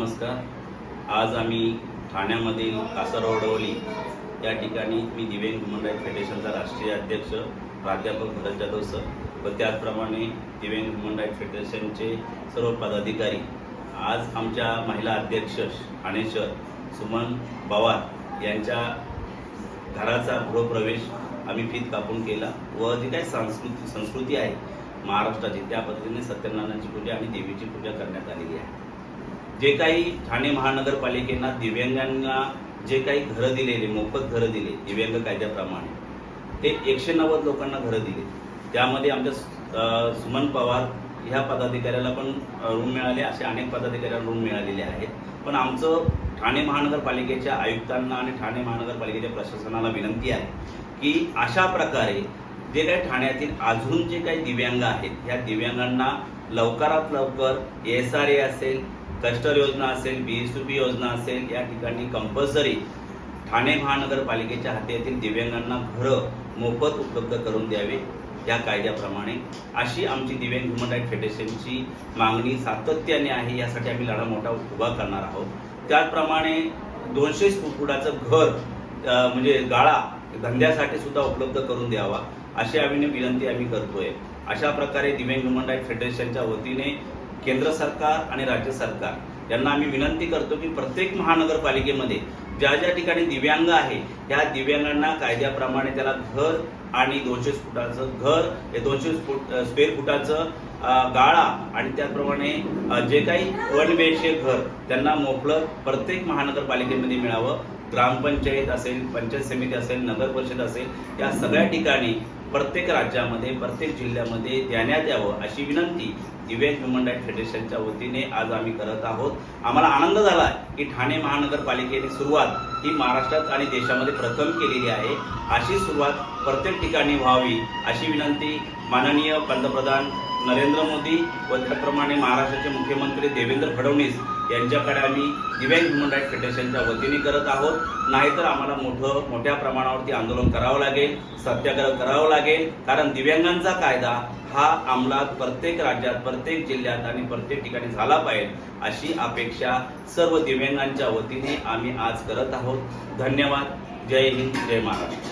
नमस्कार. आज आम्ही ठाण्यामधील कासारवडवली या ठिकाणी मी दिव्यांग ह्युमन राईट फेडरेशनचा राष्ट्रीय अध्यक्ष प्राध्यापक भरत जाधव सर व त्याचप्रमाणे दिव्यांग ह्युमन राईट फेडरेशनचे सर्व पदाधिकारी आज आमच्या महिला अध्यक्ष ठाणे शहर सुमन पवार यांच्या घराचा गृहप्रवेश आम्ही फीत कापून केला व जी काही संस्कृती आहे महाराष्ट्राची त्या पद्धतीने सत्यनारायणाची पूजा आणि देवीची पूजा करण्यात आलेली आहे. जे काही ठाणे महानगरपालिकेनं दिव्यांगांना जे काही घरं दिलेले मोफत घरं दिले दिव्यांग कायद्याप्रमाणे ते 190 लोकांना घरं दिले. त्यामध्ये आमच्या सुमन पवार ह्या पदाधिकाऱ्याला पण रूम मिळाले, असे अनेक पदाधिकाऱ्यांना रूम मिळालेले आहेत. पण आमचं ठाणे महानगरपालिकेच्या आयुक्तांना आणि ठाणे महानगरपालिकेच्या प्रशासनाला विनंती आहे की अशा प्रकारे जे काही ठाण्यातील अजून जे काही दिव्यांग आहेत ह्या दिव्यांगांना लवकरात लवकर SRA असेल, कस्टर योजना असेल, BSUP योजना असेल, या ठिकाणी कंपल्सरी ठाणे महानगरपालिकेच्या हाती दिव्यांगांना घरं मोफत उपलब्ध करून द्यावे या कायद्याप्रमाणे, अशी आमची दिव्यांग ह्युमन राईट फेडरेशनची मागणी सातत्याने आहे. यासाठी आम्ही लढा मोठा उभा करणार आहोत. त्याचप्रमाणे 200 फुटाचं घर म्हणजे गाळा धंद्यासाठी सुद्धा उपलब्ध करून द्यावा अशी विनंती आम्ही करतोय. अशा प्रकारे दिव्यांग ह्युमन राईट फेडरेशनच्या वतीने केंद्र सरकार आणि राज्य सरकार यांना आम्ही विनंती करतो की प्रत्येक महानगरपालिकेमध्ये ज्या ज्या ठिकाणी दिव्यांग आहे त्या दिव्यांगांना कायद्याप्रमाणे त्याला घर आणि 200 फुटाचं घर, 200 स्क्वेअर फुटाचं गाळा आणि त्याचप्रमाणे जे काही 1 BHK घर त्यांना मोफत प्रत्येक महानगरपालिकेमध्ये मिळावं. ग्रामपंचायत असेल, पंचायत समिती असेल, नगर परिषद असेल, या सगळ्या ठिकाणी प्रत्येक राज्यामध्ये प्रत्येक जिल्ह्यामध्ये देण्यात यावं अशी विनंती दिव्यांग ह्युमन राईट फेडरेशनच्या वतीने आज आम्ही करत आहोत. आम्हाला आनंद झाला की ठाणे महानगरपालिकेने सुरुवात ही महाराष्ट्रात आणि देशामध्ये प्रथम केलेली आहे. अशी सुरुवात प्रत्येक ठिकाणी व्हावी अशी विनंती माननीय पंतप्रधान नरेंद्र मोदी व त्याचप्रमाणे महाराष्ट्राचे मुख्यमंत्री देवेंद्र फडणवीस यांच्याकडे आम्ही दिव्यांग ह्युमन राईट फेडरेशनच्या वतीने करत आहोत. नाहीतर आम्हाला मोठ्या प्रमाणावरती आंदोलन करावं लागेल, सत्याग्रह करावं लागेल. कारण दिव्यांगांचा कायदा हा अंमलात प्रत्येक राज्यात, प्रत्येक जिल्ह्यात आणि प्रत्येक ठिकाणी झाला पाहिजे अशी अपेक्षा सर्व दिव्यांगांच्या वतीने आम्ही आज करत आहोत. धन्यवाद. जय हिंद, जय महाराष्ट्र.